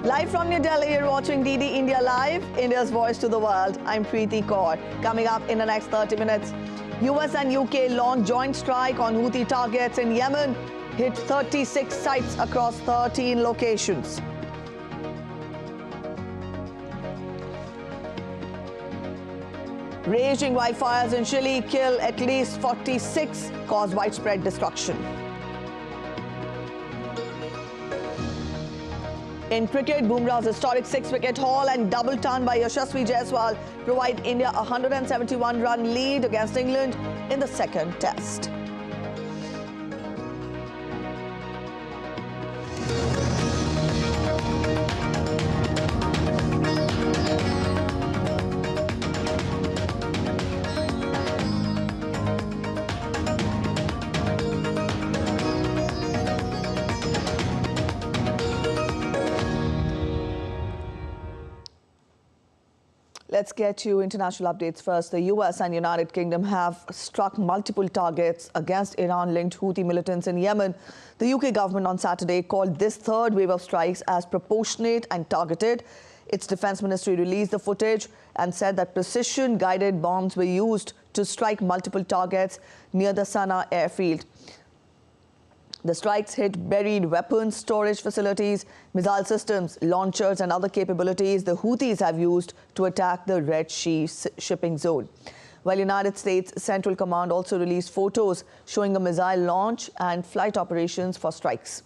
Live from New Delhi, you're watching DD India Live, India's voice to the world. I'm Preeti Kaur. Coming up in the next 30 minutes, US and UK launch joint strike on Houthi targets in Yemen, hit 36 sites across 13 locations. Raging wildfires in Chile kill at least 46, cause widespread destruction. In cricket, Bumrah's historic 6-wicket haul and double ton by Yashasvi Jaiswal provide India a 171-run lead against England in the second test. Let's get to international updates first. The US and United Kingdom have struck multiple targets against Iran-linked Houthi militants in Yemen. The UK government on Saturday called this third wave of strikes as proportionate and targeted. Its defense ministry released the footage and said that precision-guided bombs were used to strike multiple targets near the Sana'a airfield. The strikes hit buried weapons storage facilities, missile systems, launchers and other capabilities the Houthis have used to attack the Red Sea shipping zone. While United States Central Command also released photos showing a missile launch and flight operations for strikes.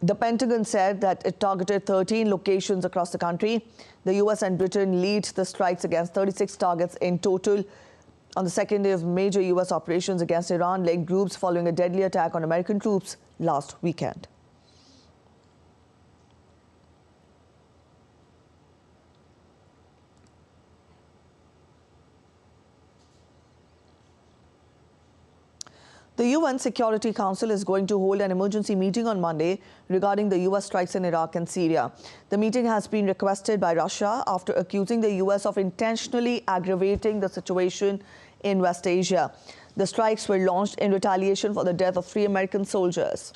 The Pentagon said that it targeted 13 locations across the country. The US and Britain lead the strikes against 36 targets in total on the second day of major US operations against Iran-linked groups following a deadly attack on American troops last weekend. The UN Security Council is going to hold an emergency meeting on Monday regarding the US strikes in Iraq and Syria. The meeting has been requested by Russia after accusing the US of intentionally aggravating the situation in West Asia. The strikes were launched in retaliation for the death of 3 American soldiers.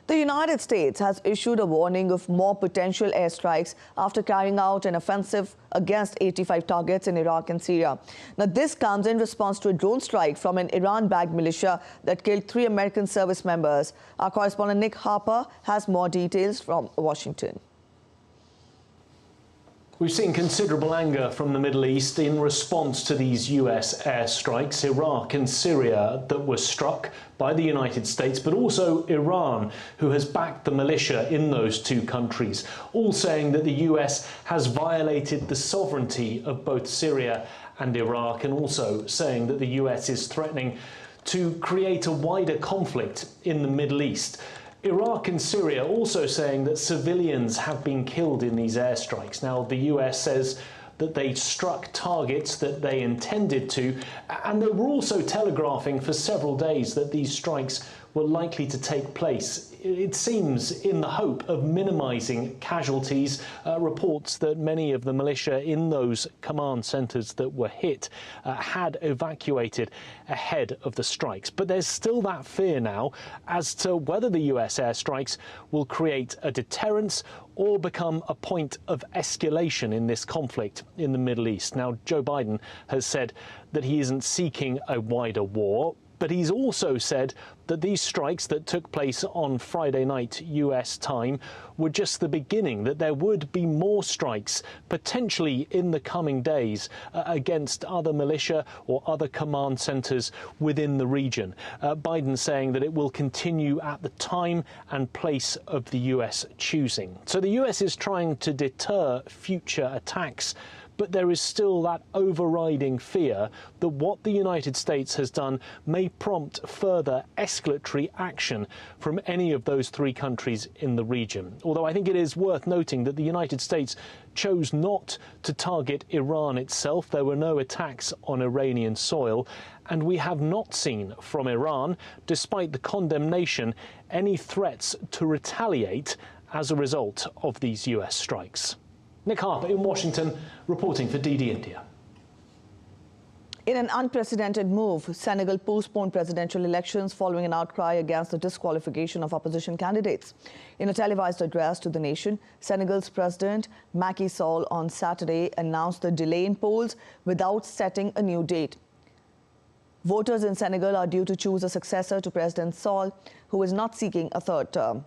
The United States has issued a warning of more potential airstrikes after carrying out an offensive against 85 targets in Iraq and Syria. Now, this comes in response to a drone strike from an Iran-backed militia that killed 3 American service members. Our correspondent Nick Harper has more details from Washington. We've seen considerable anger from the Middle East in response to these US airstrikes, Iraq and Syria, that were struck by the United States, but also Iran, who has backed the militia in those 2 countries, all saying that the US has violated the sovereignty of both Syria and Iraq, and also saying that the US is threatening to create a wider conflict in the Middle East. Iraq and Syria also saying that civilians have been killed in these airstrikes. Now, the US says that they struck targets that they intended to, and they were also telegraphing for several days that these strikes were likely to take place. It seems in the hope of minimising casualties. Reports that many of the militia in those command centres that were hit had evacuated ahead of the strikes. But there's still that fear now as to whether the US airstrikes will create a deterrence or become a point of escalation in this conflict in the Middle East. Now, Joe Biden has said that he isn't seeking a wider war, but he's also said that these strikes that took place on Friday night US time were just the beginning, that there would be more strikes potentially in the coming days against other militia or other command centres within the region. Biden saying that it will continue at the time and place of the US choosing. So the US is trying to deter future attacks, but there is still that overriding fear that what the United States has done may prompt further escalatory action from any of those 3 countries in the region. Although I think it is worth noting that the United States chose not to target Iran itself. There were no attacks on Iranian soil, and we have not seen from Iran, despite the condemnation, any threats to retaliate as a result of these US strikes. Nick Harper in Washington, reporting for DD India. In an unprecedented move, Senegal postponed presidential elections following an outcry against the disqualification of opposition candidates. In a televised address to the nation, Senegal's President Macky Sall on Saturday announced the delay in polls without setting a new date. Voters in Senegal are due to choose a successor to President Sall, who is not seeking a third term.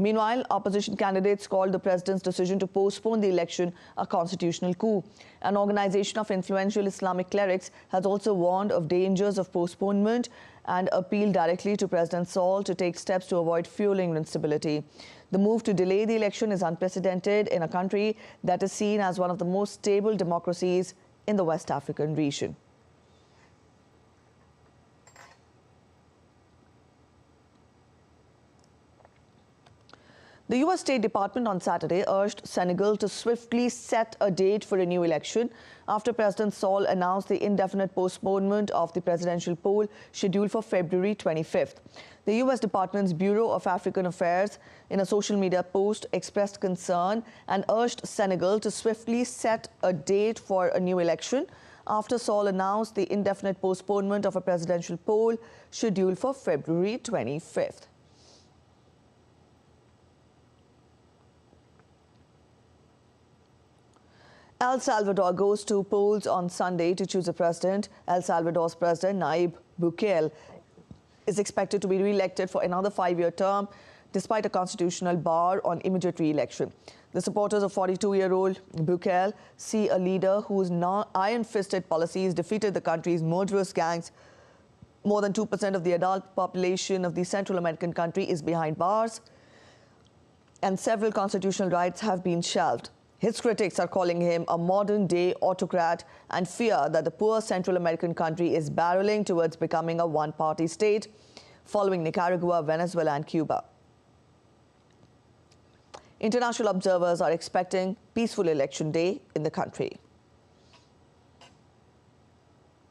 Meanwhile, opposition candidates called the president's decision to postpone the election a constitutional coup. An organization of influential Islamic clerics has also warned of dangers of postponement and appealed directly to President Sall to take steps to avoid fueling instability. The move to delay the election is unprecedented in a country that is seen as one of the most stable democracies in the West African region. The U.S. State Department on Saturday urged Senegal to swiftly set a date for a new election after President Sall announced the indefinite postponement of the presidential poll scheduled for February 25th. The U.S. Department's Bureau of African Affairs, in a social media post, expressed concern and urged Senegal to swiftly set a date for a new election after Sall announced the indefinite postponement of a presidential poll scheduled for February 25th. El Salvador goes to polls on Sunday to choose a president. El Salvador's president, Nayib Bukele, is expected to be re-elected for another 5-year term, despite a constitutional bar on immediate re-election. The supporters of 42-year-old Bukele see a leader whose iron-fisted policies defeated the country's murderous gangs. More than 2% of the adult population of the Central American country is behind bars, and several constitutional rights have been shelved. His critics are calling him a modern-day autocrat and fear that the poor Central American country is barreling towards becoming a one-party state, following Nicaragua, Venezuela and Cuba. International observers are expecting peaceful election day in the country.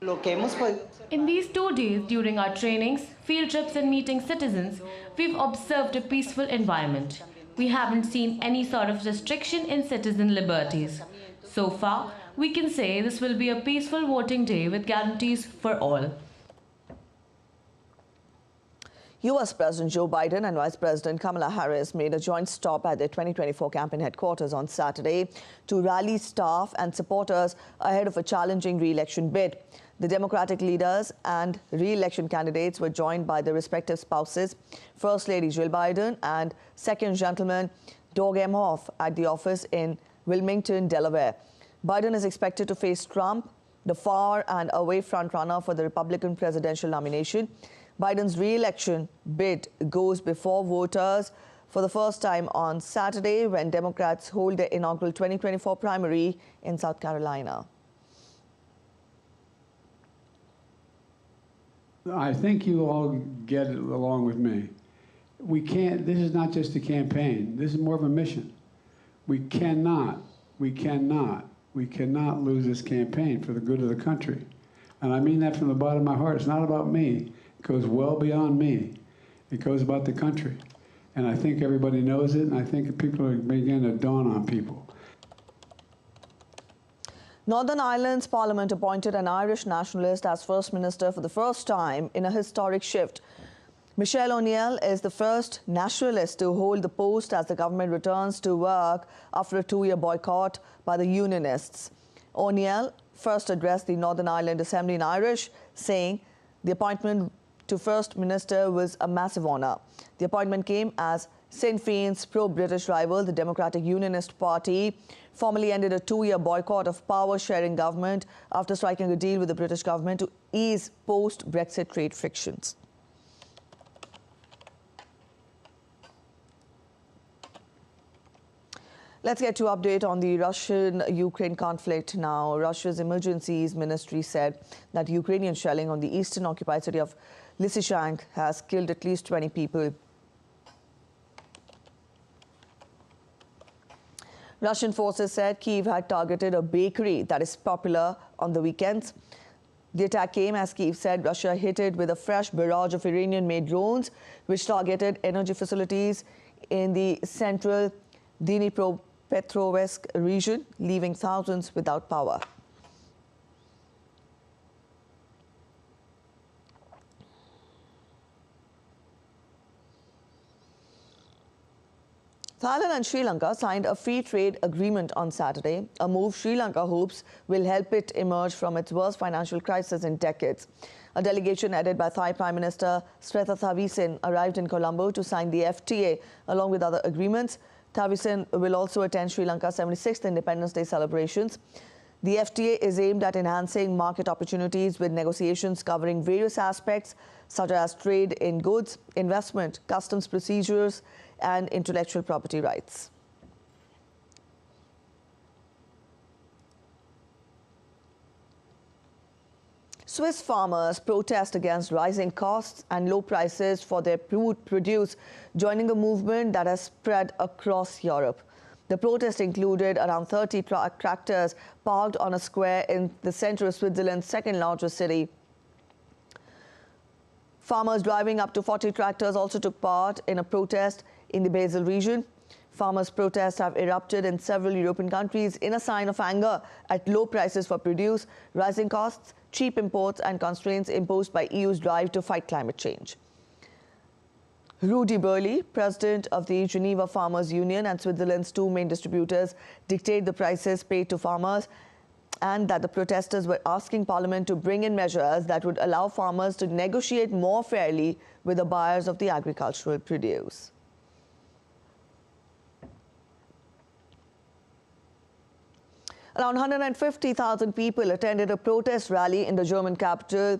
In these 2 days during our trainings, field trips and meeting citizens, we've observed a peaceful environment. We haven't seen any sort of restriction in citizen liberties. So far, we can say this will be a peaceful voting day with guarantees for all. U.S. President Joe Biden and Vice President Kamala Harris made a joint stop at their 2024 campaign headquarters on Saturday to rally staff and supporters ahead of a challenging re-election bid. The Democratic leaders and re-election candidates were joined by their respective spouses, First Lady Jill Biden and Second Gentleman Doug Emhoff at the office in Wilmington, Delaware. Biden is expected to face Trump, the far and away frontrunner for the Republican presidential nomination. Biden's re-election bid goes before voters for the first time on Saturday when Democrats hold their inaugural 2024 primary in South Carolina. I think you all get it along with me. We can't, this is not just a campaign. This is more of a mission. We cannot lose this campaign for the good of the country. And I mean that from the bottom of my heart. It's not about me. It goes well beyond me. It goes about the country. And I think everybody knows it, and I think people are beginning to dawn on people. Northern Ireland's Parliament appointed an Irish nationalist as First Minister for the first time in a historic shift. Michelle O'Neill is the first nationalist to hold the post as the government returns to work after a 2-year boycott by the Unionists. O'Neill first addressed the Northern Ireland Assembly in Irish, saying the appointment to First Minister was a massive honour. The appointment came as Sinn Féin's pro-British rival, the Democratic Unionist Party, formally ended a 2-year boycott of power-sharing government after striking a deal with the British government to ease post-Brexit trade frictions. Let's get to update on the Russian-Ukraine conflict now. Russia's emergencies ministry said that Ukrainian shelling on the eastern occupied city of Lysychansk has killed at least 20 people. Russian forces said Kyiv had targeted a bakery that is popular on the weekends. The attack came, as Kyiv said, Russia hit it with a fresh barrage of Iranian-made drones, which targeted energy facilities in the central Dnipropetrovsk region, leaving thousands without power. Thailand and Sri Lanka signed a free trade agreement on Saturday, a move Sri Lanka hopes will help it emerge from its worst financial crisis in decades. A delegation headed by Thai Prime Minister Srettha Thavisin arrived in Colombo to sign the FTA along with other agreements. Thavisin will also attend Sri Lanka's 76th Independence Day celebrations. The FTA is aimed at enhancing market opportunities with negotiations covering various aspects such as trade in goods, investment, customs procedures, and intellectual property rights. Swiss farmers protest against rising costs and low prices for their food produce, joining a movement that has spread across Europe. The protest included around 30 tractors parked on a square in the center of Switzerland's second largest city. Farmers driving up to 40 tractors also took part in a protest in the Basel region. Farmers' protests have erupted in several European countries in a sign of anger at low prices for produce, rising costs, cheap imports, and constraints imposed by EU's drive to fight climate change. Rudi Burli, president of the Geneva Farmers Union and Switzerland's two main distributors, dictate the prices paid to farmers, and that the protesters were asking Parliament to bring in measures that would allow farmers to negotiate more fairly with the buyers of the agricultural produce. Around 150,000 people attended a protest rally in the German capital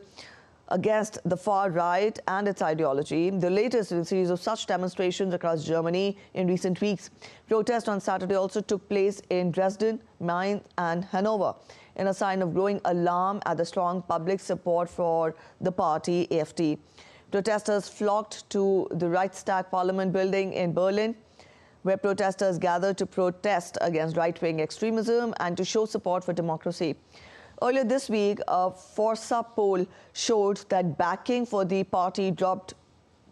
against the far right and its ideology, the latest in a series of such demonstrations across Germany in recent weeks. Protests on Saturday also took place in Dresden, Mainz, and Hanover, in a sign of growing alarm at the strong public support for the party AfD. Protesters flocked to the Reichstag Parliament building in Berlin, where protesters gathered to protest against right-wing extremism and to show support for democracy. Earlier this week, a Forsa poll showed that backing for the party dropped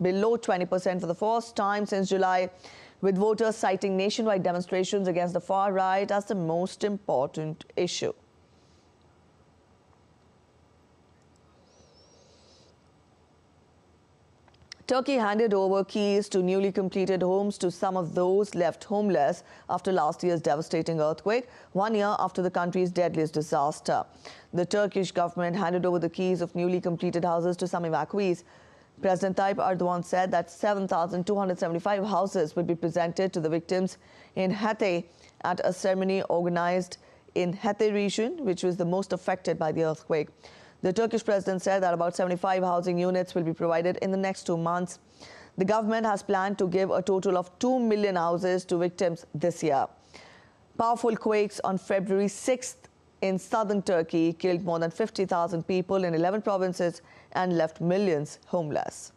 below 20% for the first time since July, with voters citing nationwide demonstrations against the far right as the most important issue. Turkey handed over keys to newly completed homes to some of those left homeless after last year's devastating earthquake, 1 year after the country's deadliest disaster. The Turkish government handed over the keys of newly completed houses to some evacuees. President Tayyip Erdogan said that 7,275 houses will be presented to the victims in Hatay at a ceremony organized in Hatay region, which was the most affected by the earthquake. The Turkish president said that about 75 housing units will be provided in the next 2 months. The government has planned to give a total of 2 million houses to victims this year. Powerful quakes on February 6th in southern Turkey killed more than 50,000 people in 11 provinces and left millions homeless.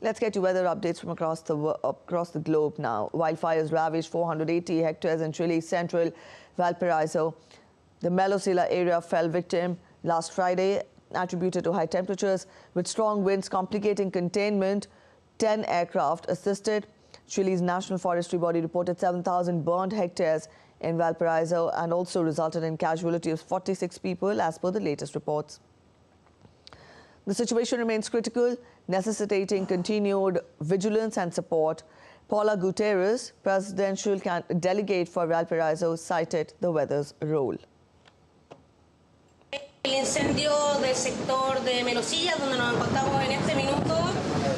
Let's get to weather updates from across the globe now. Wildfires ravaged 480 hectares in Chile's central Valparaiso. The Melosilla area fell victim last Friday, attributed to high temperatures. With strong winds complicating containment, 10 aircraft assisted. Chile's national forestry body reported 7,000 burned hectares in Valparaiso and also resulted in casualty of 46 people as per the latest reports. The situation remains critical, necessitating continued vigilance and support. Paula Guterres, presidential delegate for Valparaiso, cited the weather's role. El incendio del sector de Melosilla, donde nos encontramos en este minuto,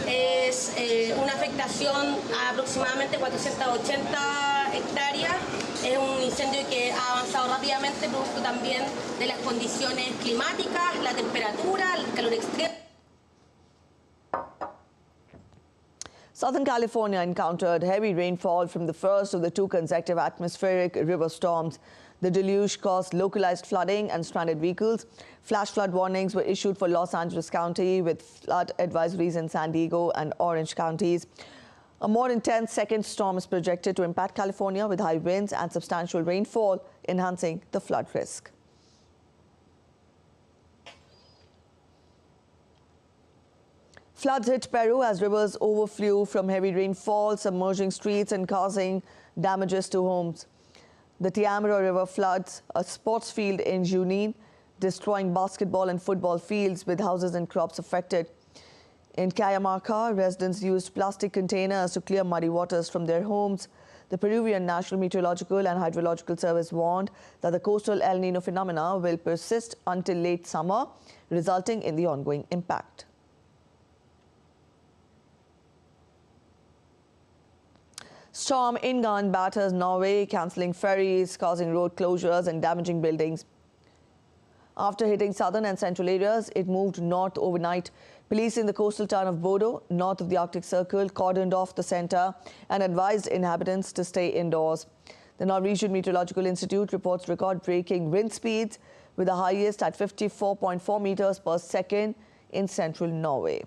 es una afectación a aproximadamente 480 hectáreas. Es un incendio que ha avanzado rápidamente, producto también de las condiciones climáticas, la temperatura, el calor extremo. Southern California encountered heavy rainfall from the first of the 2 consecutive atmospheric river storms. The deluge caused localized flooding and stranded vehicles. Flash flood warnings were issued for Los Angeles County, with flood advisories in San Diego and Orange counties. A more intense second storm is projected to impact California with high winds and substantial rainfall, enhancing the flood risk. Floods hit Peru as rivers overflew from heavy rainfall, submerging streets and causing damages to homes. The Tiamara River floods a sports field in Junín, destroying basketball and football fields with houses and crops affected. In Cajamarca, residents used plastic containers to clear muddy waters from their homes. The Peruvian National Meteorological and Hydrological Service warned that the coastal El Nino phenomena will persist until late summer, resulting in the ongoing impact. Storm Ingan batters Norway, cancelling ferries, causing road closures and damaging buildings. After hitting southern and central areas, it moved north overnight. Police in the coastal town of Bodo, north of the Arctic Circle, cordoned off the centre and advised inhabitants to stay indoors. The Norwegian Meteorological Institute reports record-breaking wind speeds, with the highest at 54.4 meters per second in central Norway.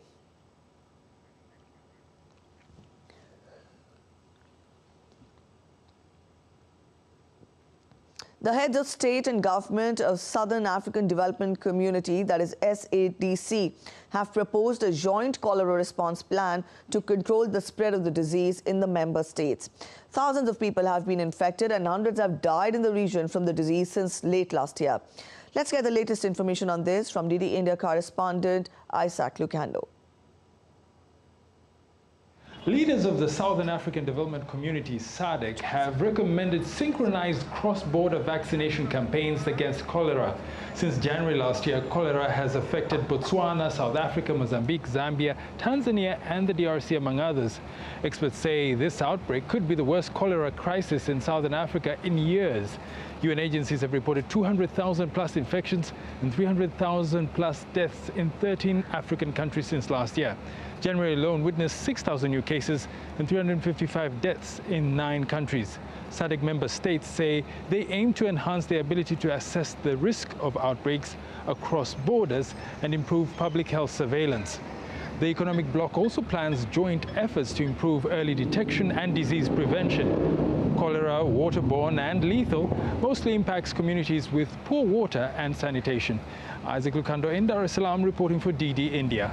The heads of state and government of Southern African Development Community, that is SADC, have proposed a joint cholera response plan to control the spread of the disease in the member states. Thousands of people have been infected and hundreds have died in the region from the disease since late last year. Let's get the latest information on this from DD India correspondent Isaac Lucando. Leaders of the Southern African Development Community, SADC, have recommended synchronized cross-border vaccination campaigns against cholera. Since January last year, cholera has affected Botswana, South Africa, Mozambique, Zambia, Tanzania and the DRC, among others. Experts say this outbreak could be the worst cholera crisis in Southern Africa in years. UN agencies have reported 200,000 plus infections and 300,000 plus deaths in 13 African countries since last year. January alone witnessed 6,000 new cases and 355 deaths in 9 countries. SADC member states say they aim to enhance their ability to assess the risk of outbreaks across borders and improve public health surveillance. The economic bloc also plans joint efforts to improve early detection and disease prevention. Cholera, waterborne and lethal, mostly impacts communities with poor water and sanitation. Isaac Lucando in Dar es Salaam reporting for DD India.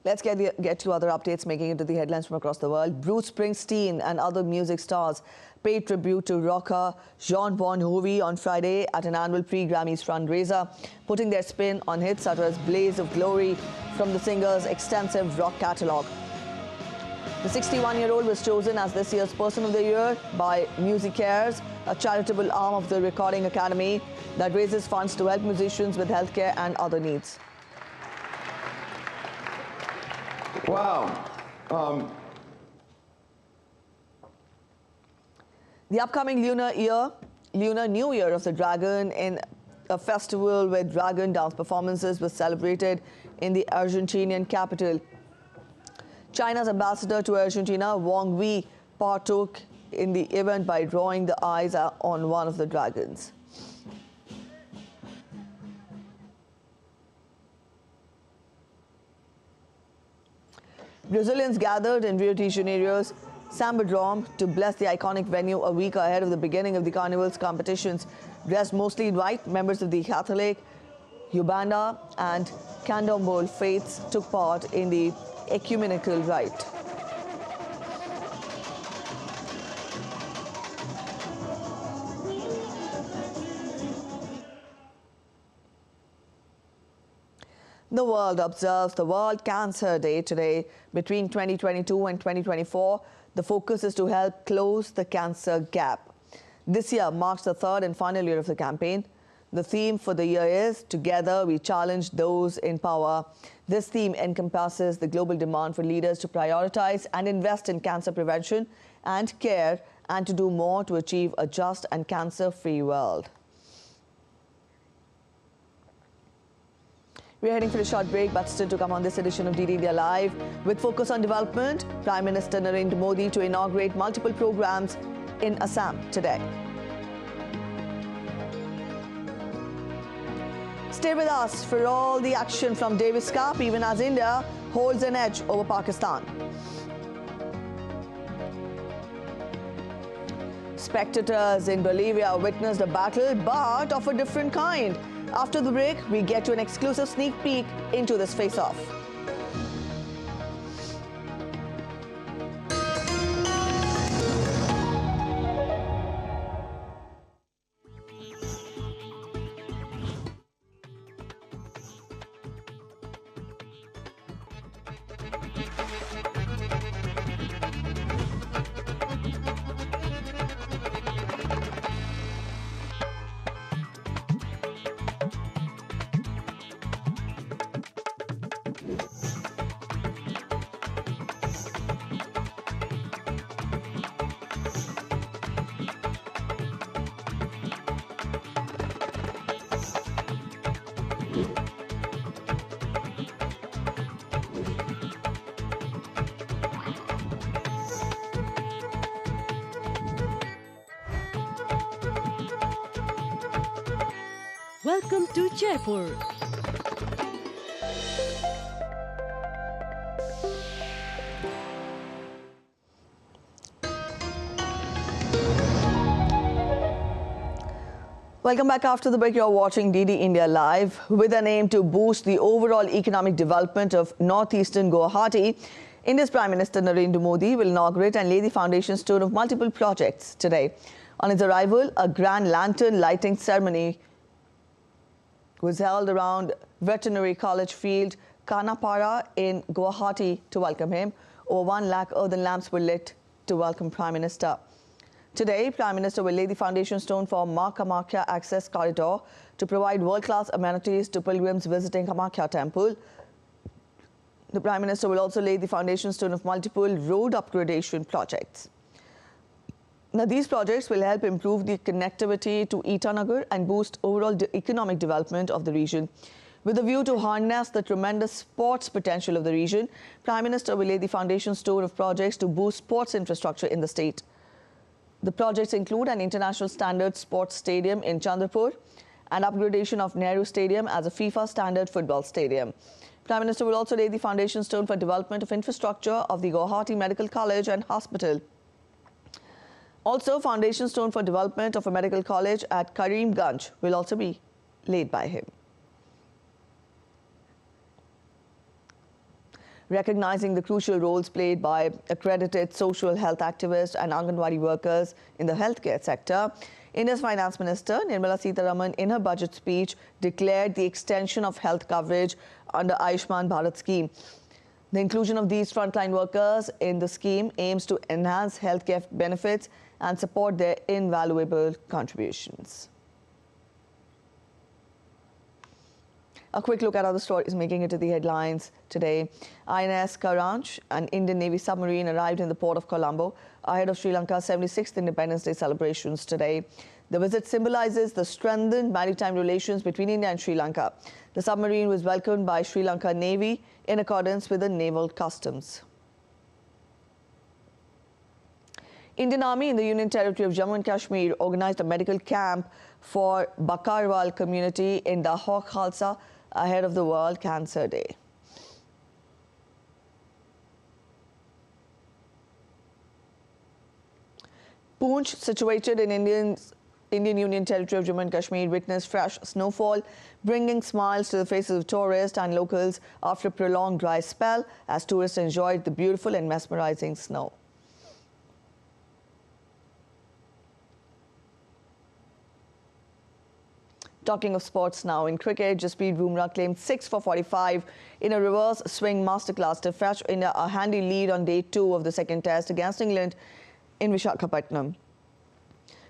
Let's get to other updates making it to the headlines from across the world. Bruce Springsteen and other music stars paid tribute to rocker Jon Bon Jovi on Friday at an annual pre-Grammys fundraiser, putting their spin on hits such as Blaze of Glory from the singer's extensive rock catalogue. The 61-year-old was chosen as this year's Person of the Year by Music Cares, a charitable arm of the Recording Academy that raises funds to help musicians with healthcare and other needs. Wow. The upcoming Lunar New Year of the Dragon, in a festival with dragon dance performances, was celebrated in the Argentinian capital. China's ambassador to Argentina, Wang Wei, partook in the event by drawing the eyes on one of the dragons. Brazilians gathered in Rio de Janeiro's Sambadrome to bless the iconic venue a week ahead of the beginning of the carnival's competitions. Dressed mostly in white, members of the Catholic, Umbanda and Candomblé faiths took part in the ecumenical rite. The world observes the World Cancer Day today. Between 2022 and 2024, the focus is to help close the cancer gap. This year marks the third and final year of the campaign. The theme for the year is Together We Challenge Those in Power. This theme encompasses the global demand for leaders to prioritize and invest in cancer prevention and care, and to do more to achieve a just and cancer-free world. We're heading for a short break, but still to come on this edition of DD India Live. With focus on development, Prime Minister Narendra Modi to inaugurate multiple programs in Assam today. Stay with us for all the action from Davis Cup, even as India holds an edge over Pakistan. Spectators in Bolivia witnessed a battle, but of a different kind. After the break, we get to an exclusive sneak peek into this face-off. Welcome to Jaipur. Welcome back. After the break, you're watching DD India Live. With an aim to boost the overall economic development of northeastern Guwahati, India's Prime Minister Narendra Modi will inaugurate and lay the foundation stone of multiple projects today. On his arrival, a grand lantern lighting ceremony was held around Veterinary College Field, Kanapara in Guwahati to welcome him. Over 1 lakh earthen lamps were lit to welcome Prime Minister. Today, Prime Minister will lay the foundation stone for Ma Kamakhya Access Corridor to provide world-class amenities to pilgrims visiting Kamakhya Temple. The Prime Minister will also lay the foundation stone of multiple road upgradation projects. Now, these projects will help improve the connectivity to Itanagar and boost overall economic development of the region. With a view to harness the tremendous sports potential of the region, Prime Minister will lay the foundation stone of projects to boost sports infrastructure in the state. The projects include an international standard sports stadium in Chandrapur and upgradation of Nehru Stadium as a FIFA standard football stadium. Prime Minister will also lay the foundation stone for development of infrastructure of the Guwahati Medical College and Hospital. Also, foundation stone for development of a medical college at Karimganj will also be laid by him. Recognizing the crucial roles played by accredited social health activists and Anganwadi workers in the healthcare sector, India's Finance Minister Nirmala Sitharaman in her budget speech declared the extension of health coverage under Ayushman Bharat scheme. The inclusion of these frontline workers in the scheme aims to enhance healthcare benefits and support their invaluable contributions. A quick look at other stories making it to the headlines today. INS Karanch, an Indian Navy submarine, arrived in the port of Colombo ahead of Sri Lanka's 76th Independence Day celebrations today. The visit symbolizes the strengthened maritime relations between India and Sri Lanka. The submarine was welcomed by Sri Lanka Navy in accordance with the naval customs. Indian Army in the Union Territory of Jammu and Kashmir organized a medical camp for Bakarwal community in Dahok Khalsa ahead of the World Cancer Day. Poonch, situated in Indian Union Territory of Jammu and Kashmir, witnessed fresh snowfall, bringing smiles to the faces of tourists and locals after a prolonged dry spell as tourists enjoyed the beautiful and mesmerizing snow. Talking of sports now, in cricket, Jasprit Bumrah claimed 6 for 45 in a reverse swing masterclass to fetch India a handy lead on day 2 of the second test against England in Visakhapatnam.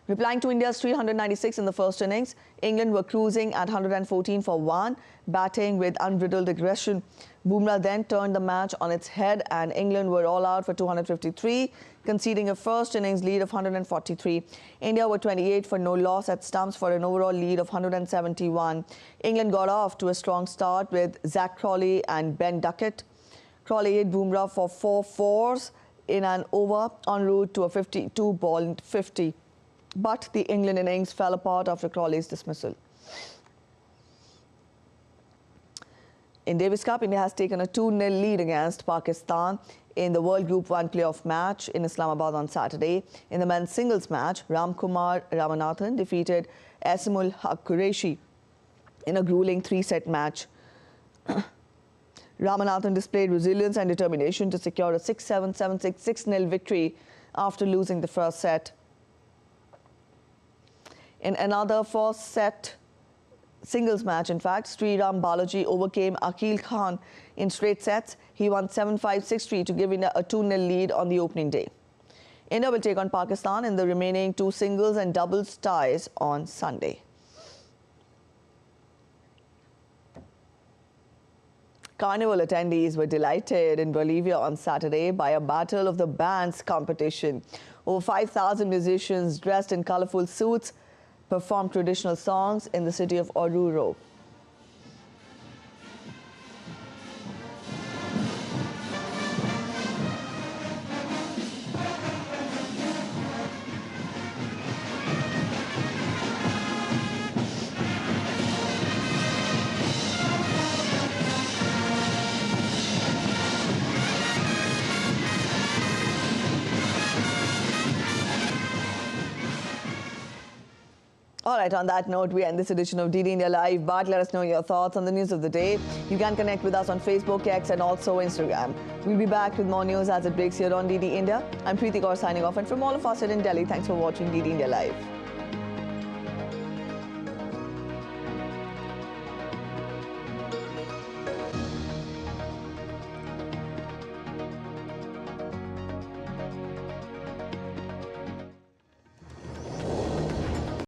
Replying to India's 396 in the first innings, England were cruising at 114 for 1, batting with unbridled aggression. Bumrah then turned the match on its head and England were all out for 253, conceding a first innings lead of 143. India were 28 for no loss at stumps for an overall lead of 171. England got off to a strong start with Zach Crawley and Ben Duckett. Crawley hit Bumrah for 4 fours in an over en route to a 52-ball 50. But the England innings fell apart after Crawley's dismissal. In Davis Cup, India has taken a 2-0 lead against Pakistan in the World Group 1 playoff match in Islamabad on Saturday. In the men's singles match, Ramkumar Ramanathan defeated Asimul Haq Qureshi in a grueling 3-set match. Ramanathan displayed resilience and determination to secure a 6-7, 7-6, 6-0 victory after losing the first set. In another 4-set singles match, in fact, Sriram Balaji overcame Akhil Khan in straight sets. He won 7-5, 6-3 to give India a 2-0 lead on the opening day. India will take on Pakistan in the remaining 2 singles and doubles ties on Sunday. Carnival attendees were delighted in Bolivia on Saturday by a Battle of the Bands competition. Over 5,000 musicians dressed in colorful suits performed traditional songs in the city of Oruro. All right, on that note, we end this edition of DD India Live. But let us know your thoughts on the news of the day. You can connect with us on Facebook, X, and also Instagram. We'll be back with more news as it breaks here on DD India. I'm Preeti Kaur signing off. And from all of us here in Delhi, thanks for watching DD India Live.